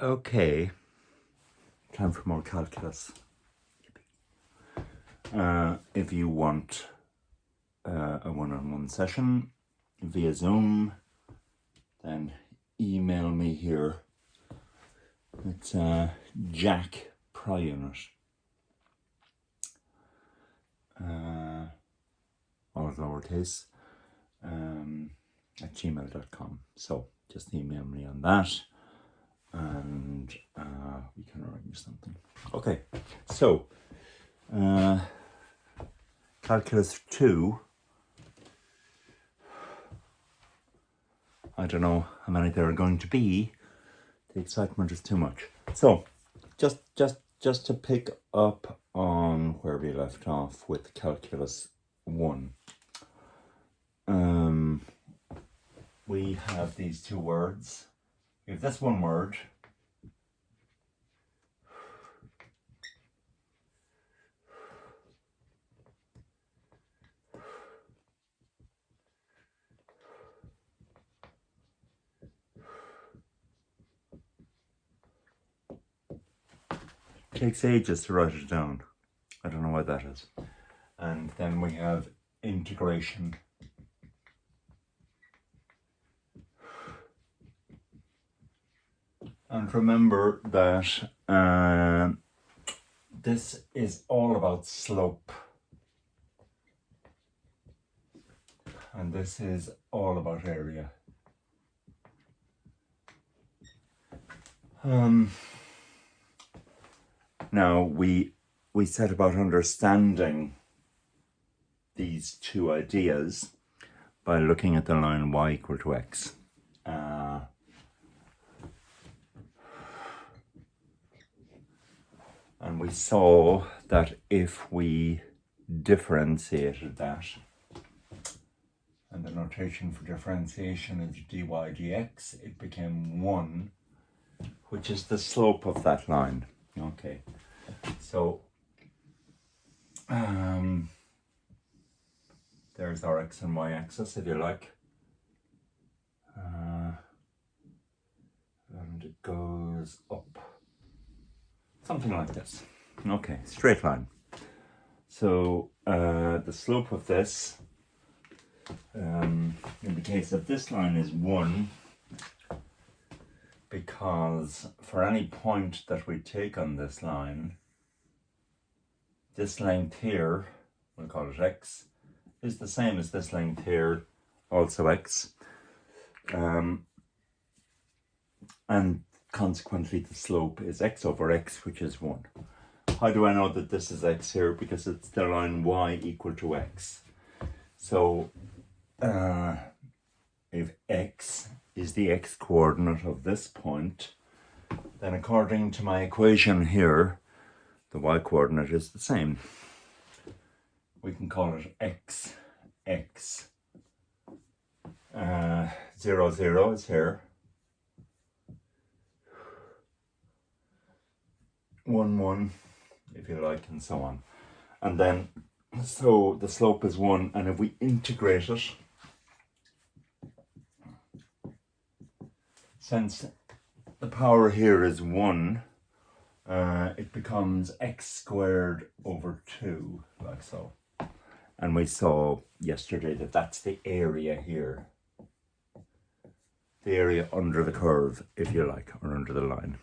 Okay, time for more calculus. If you want a one-on-one session via Zoom, then email me here. It's jackpriunit, all lowercase, at gmail.com. So just email me on that, and we can arrange something. Okay, so Calculus 2, I don't know how many there are going to be. The excitement is too much. So just to pick up on where we left off with Calculus 1. We have these two words. We have this one word, takes ages to write it down. I don't know why that is. And then we have integration. And remember that this is all about slope. And this is all about area. Now we set about understanding these two ideas by looking at the line y equal to x. And we saw that if we differentiated that, and the notation for differentiation is dy dx, it became 1, which is the slope of that line. Okay, so there's our x and y axis, if you like. And it goes up. Something like this. Okay, straight line. So the slope of this, in the case of this line, is 1, because for any point that we take on this line, this length here, we'll call it x, is the same as this length here, also x. And consequently the slope is x over x, which is 1. How do I know that this is x here? Because it's the line y equal to x. So if x is the x coordinate of this point, then according to my equation here, the y coordinate is the same. We can call it x, 0, 0 is here. 1, 1, if you like, and so on. And then, so the slope is 1, and if we integrate it, since the power here is 1, it becomes x squared over 2, like so. And we saw yesterday that that's the area here. The area under the curve, if you like, or under the line.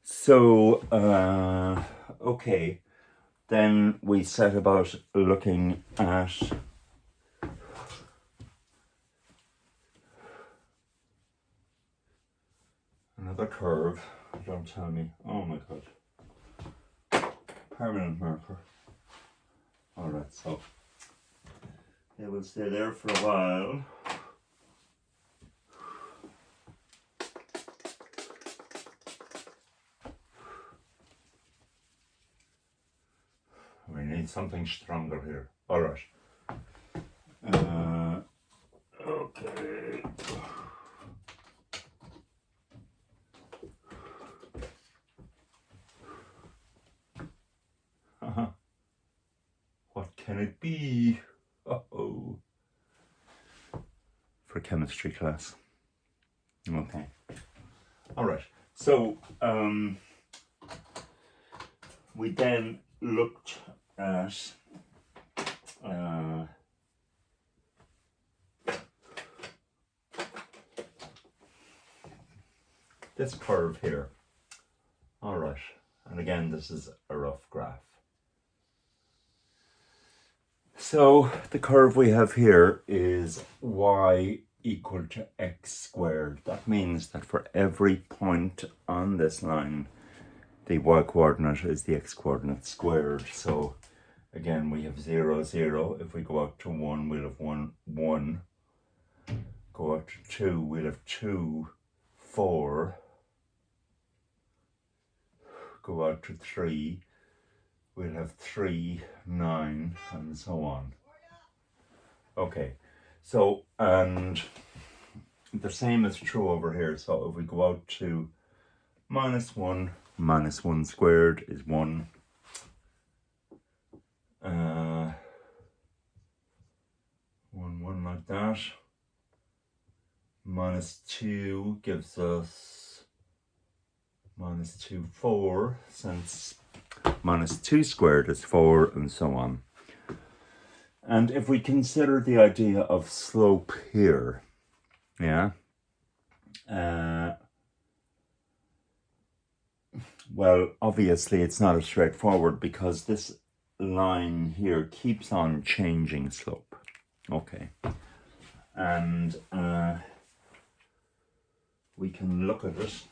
So, okay, then we set about looking at another curve. Don't tell me. Oh my God. Permanent marker. Alright, so it will stay there for a while. We need something stronger here. Alright. Okay. What can it be? Uh-oh. For chemistry class. Okay. All right. So we then looked at this curve here. All right. And again, this is a rough graph. So the curve we have here is y equal to x squared. That means that for every point on this line, the y coordinate is the x coordinate squared. So again, we have 0, 0. If we go out to 1, we'll have 1, 1. Go out to 2, we'll have 2, 4. Go out to 3, we'll have 3, 9, and so on. Okay, so, and the same is true over here. So if we go out to -1, -1 squared is 1. 1, 1 like that. -2 gives us -2, 4, since -2 squared is 4, and so on. And if we consider the idea of slope here, yeah, well, obviously it's not as straightforward because this line here keeps on changing slope. Okay, and we can look at it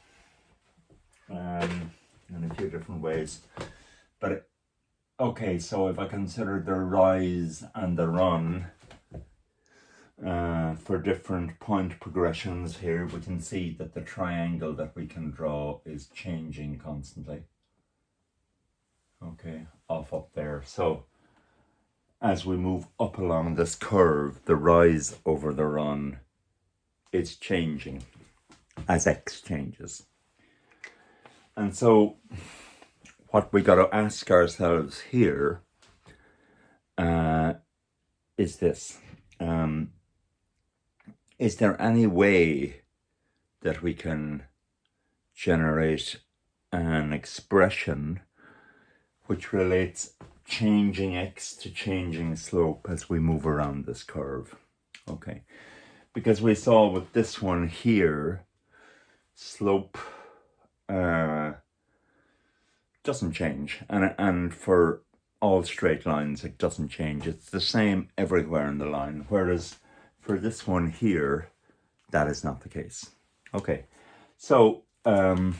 in a few different ways. But okay, so if I consider the rise and the run for different point progressions here, we can see that the triangle that we can draw is changing constantly. Okay, off up there. So as we move up along this curve, the rise over the run is changing as x changes. And so what we got to ask ourselves here is this. Is there any way that we can generate an expression which relates changing x to changing slope as we move around this curve? Okay, because we saw with this one here, slope doesn't change, and for all straight lines it doesn't change. It's the same everywhere in the line, whereas for this one here, that is not the case. Okay, so I'm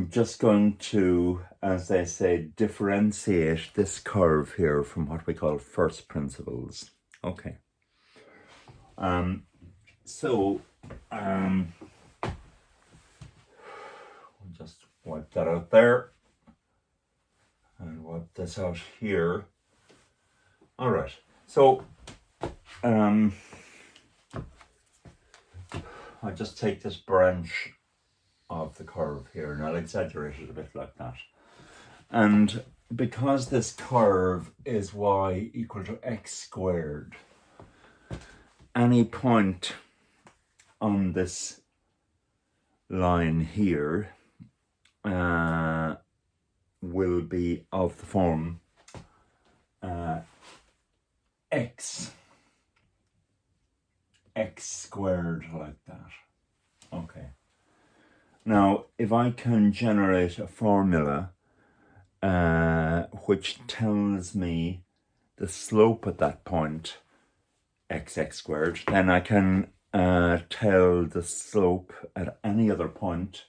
just going to, as they say, differentiate this curve here from what we call first principles. Okay. We'll just wipe that out there and wipe this out here. All right, so I'll just take this branch of the curve here and I'll exaggerate it a bit like that. And because this curve is y equal to x squared, any point on this line here will be of the form x squared, like that. Okay. Now, if I can generate a formula which tells me the slope at that point, x squared, then I can tell the slope at any other point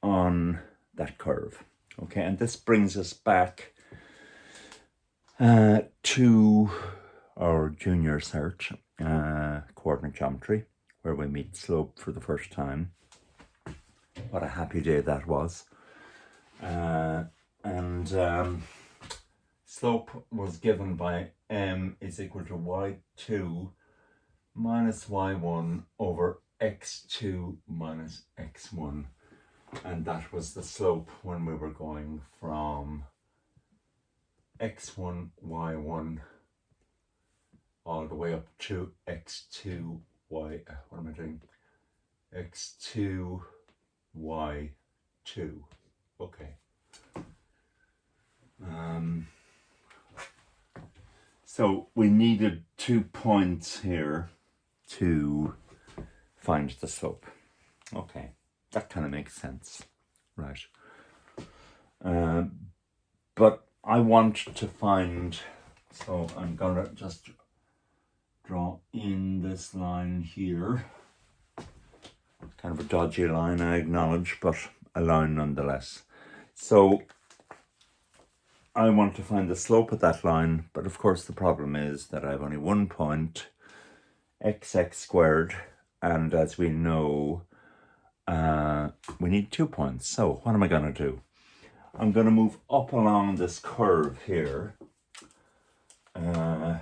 on that curve. Okay, and this brings us back to our junior cert, coordinate geometry, where we meet slope for the first time. What a happy day that was. Slope was given by m is equal to y2 minus y1 over x2 minus x1. And that was the slope when we were going from x1, y1 all the way up to x2, what am I doing? x2, y2. Okay. So we needed 2 points here to find the slope. Okay, that kind of makes sense, right? But I want to find, so I'm gonna just draw in this line here. Kind of a dodgy line, I acknowledge, but a line nonetheless. So I want to find the slope of that line, but of course the problem is that I have only 1 point, xx squared, and as we know, we need 2 points. So what am I going to do? I'm going to move up along this curve here by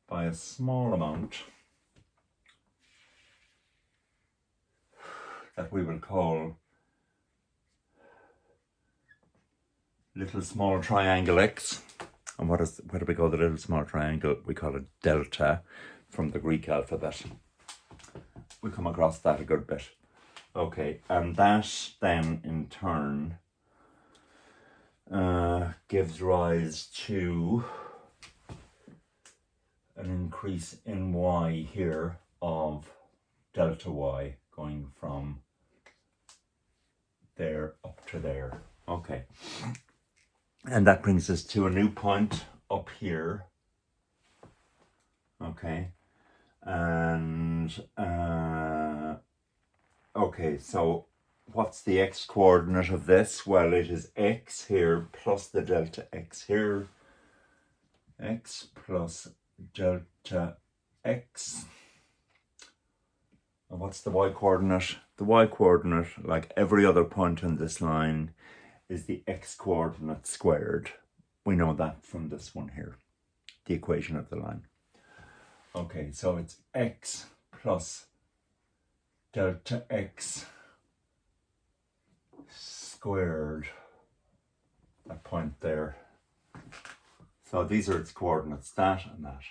a small amount that we will call little small triangle x. And what do we call the little small triangle? We call it delta from the Greek alphabet. We come across that a good bit. Okay, and that then in turn gives rise to an increase in y here of delta y going from there up to there. Okay. And that brings us to a new point up here. Okay. And, okay, so what's the x coordinate of this? Well, it is x here plus the delta x here. X plus delta x. And what's the y coordinate? The y coordinate, like every other point on this line, is the x coordinate squared. We know that from this one here, the equation of the line. Okay, so it's x plus delta x squared, that point there. So these are its coordinates, that and that.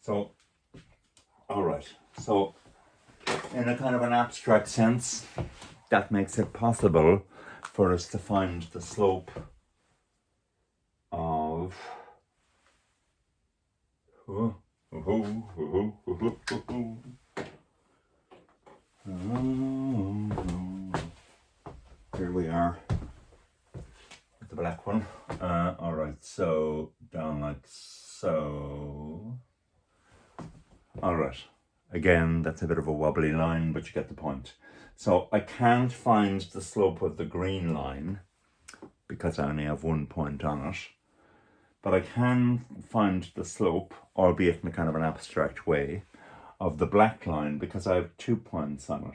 So, all right, so in a kind of an abstract sense, that makes it possible for us to find the slope of here we are with the black one. All right, so down like so. All right, again, that's a bit of a wobbly line, but you get the point. So I can't find the slope of the green line because I only have 1 point on it, but I can find the slope, albeit in a kind of an abstract way, of the black line because I have 2 points on it.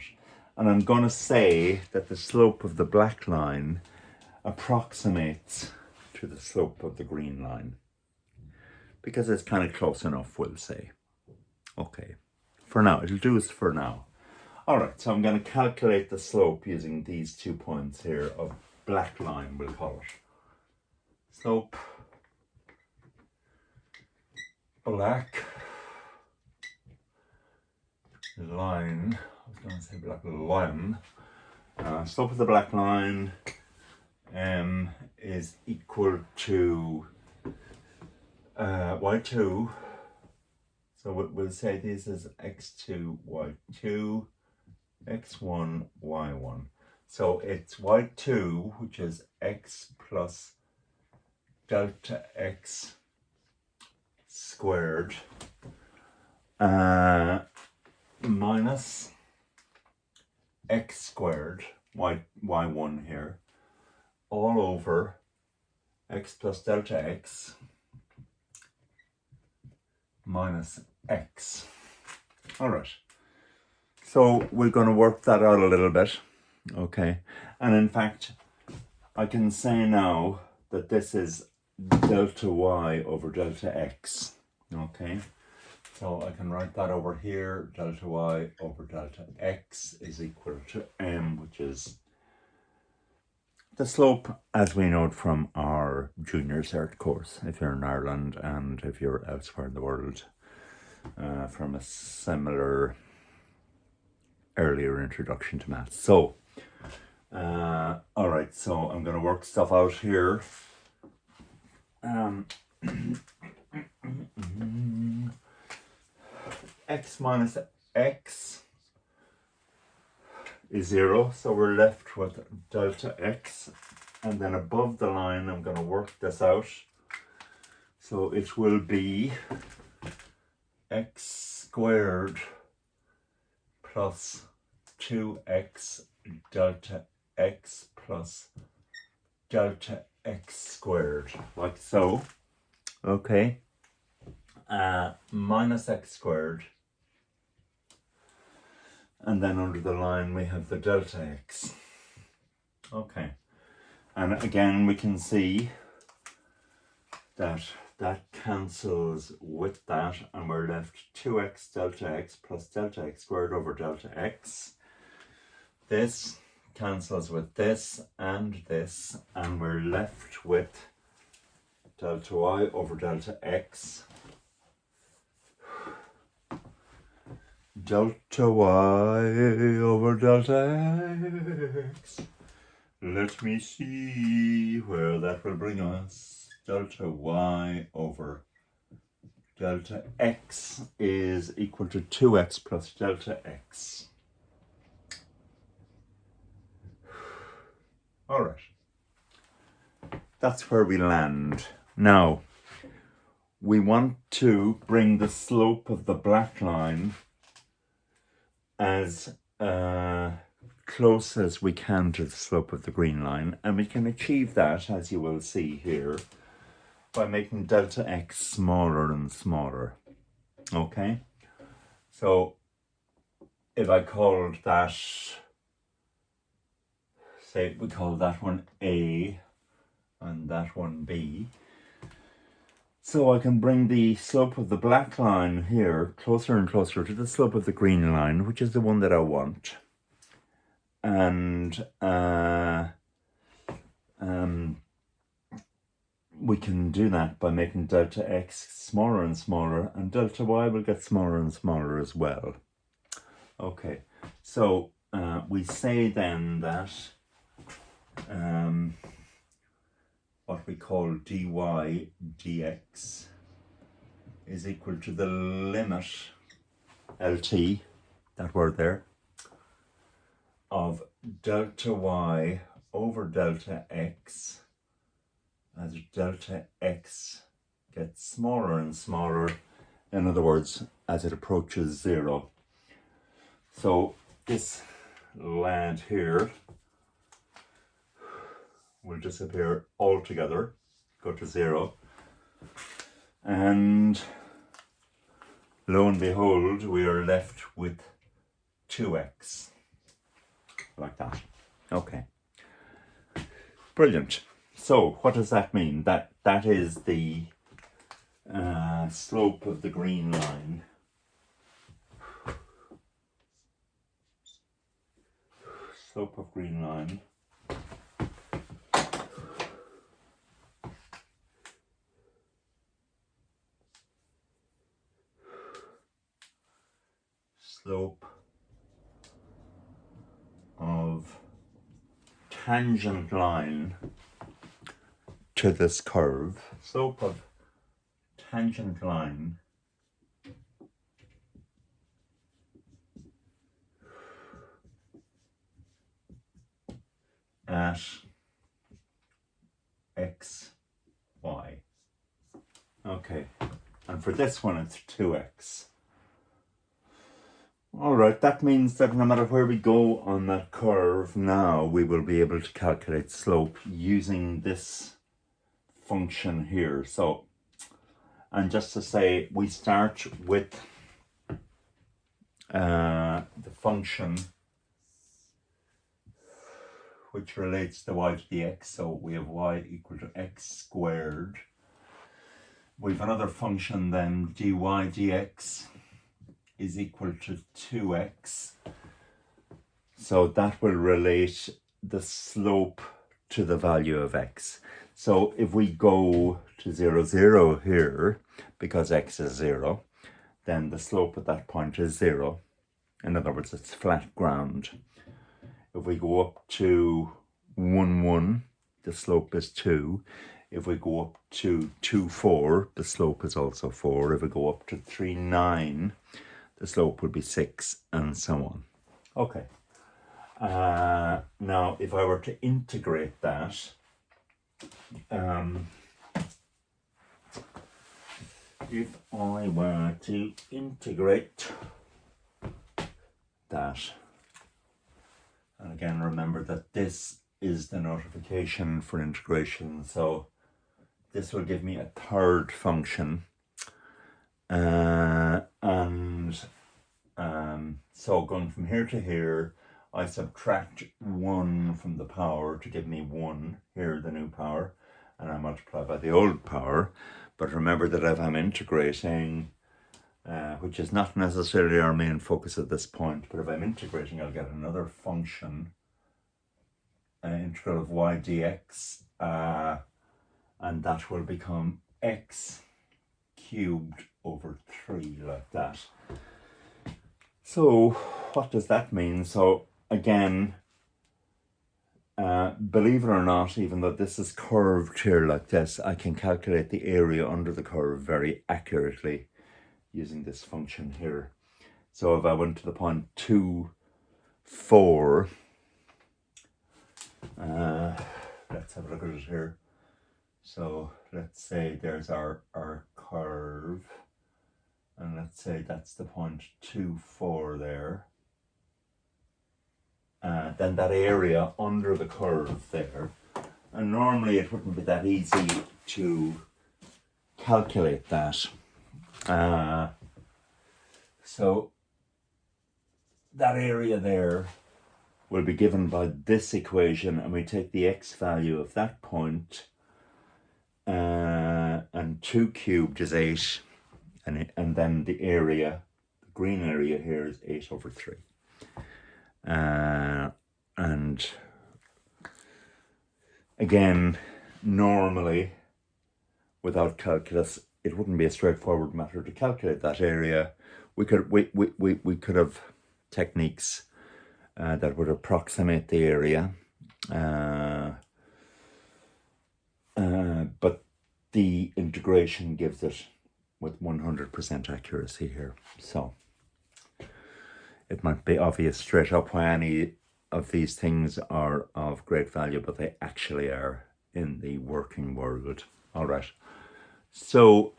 And I'm going to say that the slope of the black line approximates to the slope of the green line because it's kind of close enough, we'll say. Okay, for now, it'll do us for now. All right, so I'm going to calculate the slope using these 2 points here of black line, we'll call it. Slope black line, I was going to say black line. Slope of the black line is equal to y2. So we'll say this is x2, y2, x1, y1. So it's y2, which is x plus delta x squared minus x squared, y1 here, all over x plus delta x minus x. All right. So we're going to work that out a little bit. Okay. And in fact, I can say now that this is delta y over delta x. Okay. So I can write that over here. Delta y over delta x is equal to m, which is the slope, as we know it from our junior cert course, if you're in Ireland and if you're elsewhere in the world, from a similar earlier introduction to maths. So, all right, so I'm going to work stuff out here. X minus x is 0, so we're left with delta x, and then above the line I'm going to work this out. So it will be x squared plus 2x delta x plus delta x squared, like so. Okay, minus x squared, and then under the line we have the delta x. Okay, and again we can see that that cancels with that, and we're left 2x delta x plus delta x squared over delta x. This cancels with this, and we're left with delta y over delta x. Delta y over delta x. Let me see where that will bring us. Delta y over delta x is equal to 2x plus delta x. All right. That's where we land. Now, we want to bring the slope of the black line as close as we can to the slope of the green line, and we can achieve that, as you will see here, by making delta x smaller and smaller. Okay, so if I called that, say we call that one A and that one B, so I can bring the slope of the black line here closer and closer to the slope of the green line, which is the one that I want. And we can do that by making delta x smaller and smaller, and delta y will get smaller and smaller as well. Okay, so we say then that what we call dy dx is equal to the limit lt, that word there, of delta y over delta x as delta x gets smaller and smaller, in other words, as it approaches 0. So this lad here will disappear altogether, go to 0, and lo and behold, we are left with 2x, like that. Okay, brilliant. So what does that mean? That is the slope of the green line. Slope of green line. Slope of tangent line to this curve. Slope of tangent line at x, y. Okay, and for this one it's 2x. All right, that means that no matter where we go on that curve now, we will be able to calculate slope using this function here. So, and just to say, we start with the function which relates the y to the x. So we have y equal to x squared. We have another function then, dy dx is equal to 2x. So that will relate the slope to the value of x. So if we go to 0, 0 here, because x is 0, then the slope at that point is 0. In other words, it's flat ground. If we go up to 1, 1, the slope is 2. If we go up to 2, 4, the slope is also 4. If we go up to 3, 9, the slope would be 6, and so on. Okay. Now, if I were to integrate that, if I were to integrate that, and again, remember that this is the notification for integration, so this will give me a third function, so going from here to here, I subtract 1 from the power to give me 1, here the new power, and I multiply by the old power. But remember that if I'm integrating, which is not necessarily our main focus at this point, but if I'm integrating, I'll get another function, integral of y dx, and that will become x cubed over 3, like that. So what does that mean? So again, believe it or not, even though this is curved here like this, I can calculate the area under the curve very accurately using this function here. So if I went to the point 2, 4, let's have a look at it here. So let's say there's our curve, and let's say that's the point 2, 4 there. Then that area under the curve there, and normally it wouldn't be that easy to calculate that. So that area there will be given by this equation, and we take the x value of that point, and 2 cubed is 8, and then the area, the green area here, is 8 over 3. And again, normally without calculus, it wouldn't be a straightforward matter to calculate that area. We could have techniques that would approximate the area, but the integration gives it with 100% accuracy here. So it might be obvious straight up why any of these things are of great value, but they actually are in the working world. All right. So,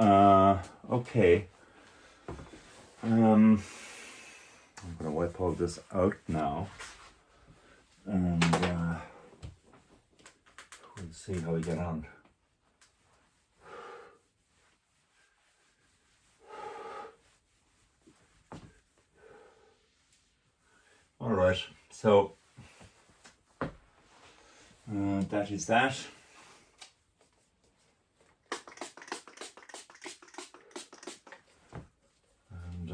okay. I'm going to wipe all this out now, and we'll see how we get on. All right, so that is that. And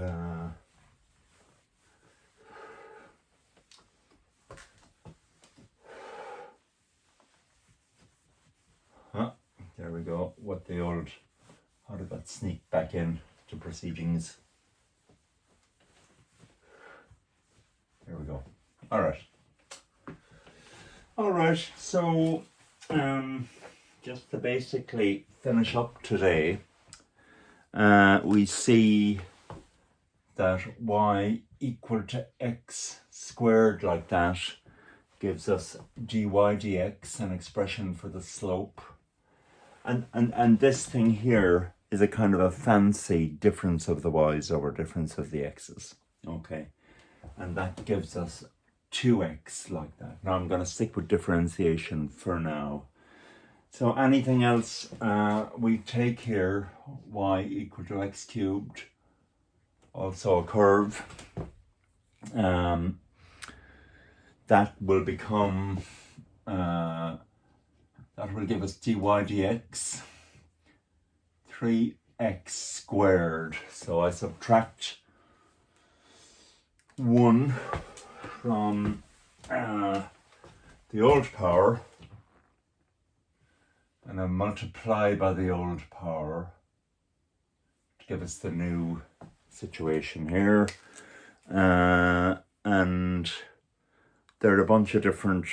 there we go. What the old, how did that sneak back in to proceedings? There we go. All right. All right. So, just to basically finish up today, we see that y equal to x squared like that gives us dy dx, an expression for the slope. And this thing here is a kind of a fancy difference of the y's over difference of the x's. Okay. And that gives us 2x like that. Now I'm going to stick with differentiation for now. So anything else we take here, y equal to x cubed, also a curve, that will become, that will give us dy dx, 3x squared. So I subtract 1 from the old power, and I multiply by the old power to give us the new situation here. and there are a bunch of different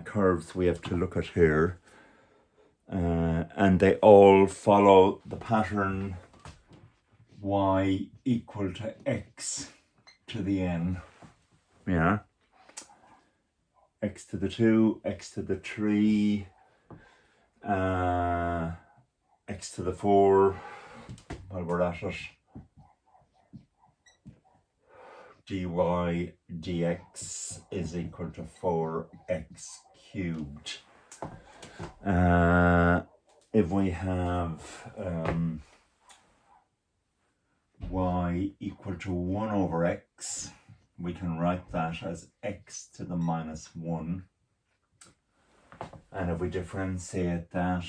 curves we have to look at here, and they all follow the pattern y equal to x to the n. Yeah, x to the 2, x to the 3, x to the 4, while we're at it, dy dx is equal to 4x cubed. If we have y equal to 1 over x, we can write that as x to the minus 1. And if we differentiate that,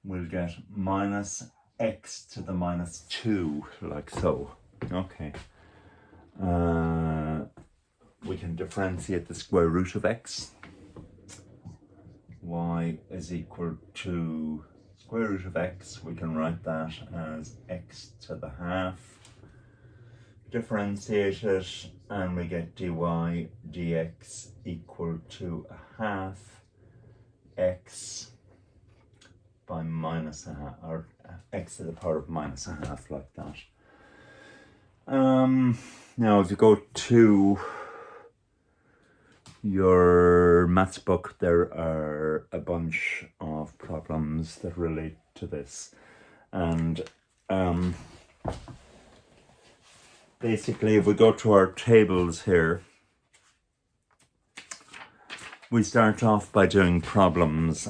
we'll get minus x to the minus 2, like so. Okay. We can differentiate the square root of x. Y is equal to square root of x. We can write that as x to the half. Differentiate it, and we get dy dx equal to a half x by minus a half, or x to the power of minus a half, like that. Now if you go to your maths book, there are a bunch of problems that relate to this, and basically if we go to our tables here, we start off by doing problems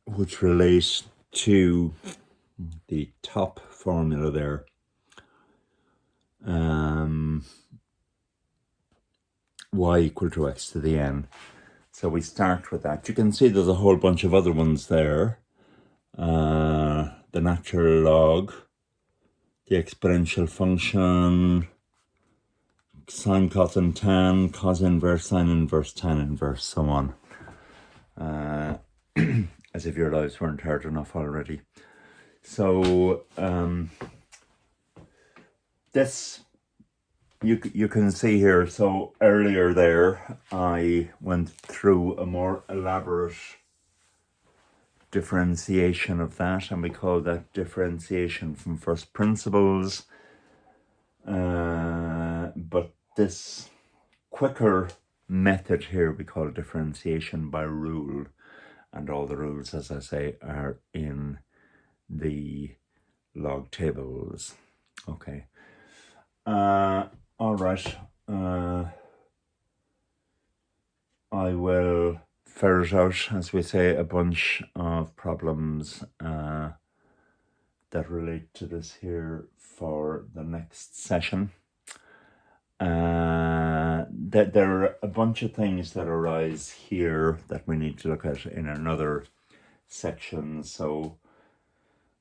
which relate to the top formula there. Y equal to x to the n. So we start with that. You can see there's a whole bunch of other ones there. The natural log, the exponential function, sine, cos and tan, cos inverse, sine inverse, tan inverse, so on. As if your lives weren't hard enough already. So this you can see here. So earlier there I went through a more elaborate differentiation of that, and we call that differentiation from first principles. But this quicker method here we call differentiation by rule, and all the rules, as I say, are in the log tables. Okay. All right. I will ferret out, as we say, a bunch of problems that relate to this here for the next session. That there are a bunch of things that arise here that we need to look at in another section. So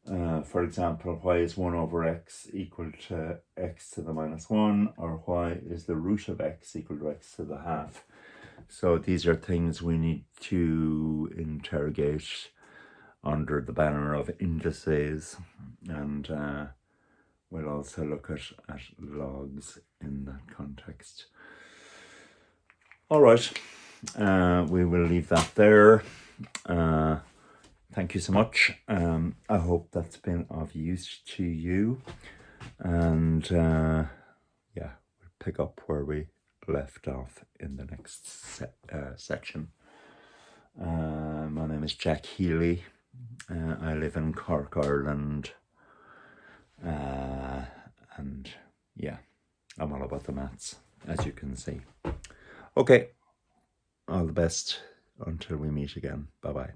for example, why is 1 over x equal to x to the minus 1, or why is the root of x equal to x to the half? So these are things we need to interrogate under the banner of indices, and we'll also look at logs in that context. All right, we will leave that there. Thank you so much. I hope that's been of use to you, and yeah, we'll pick up where we left off in the next section. My name is Jack Healy. I live in Cork, Ireland, and yeah, I'm all about the maths, as you can see. Okay, all the best until we meet again. Bye-bye.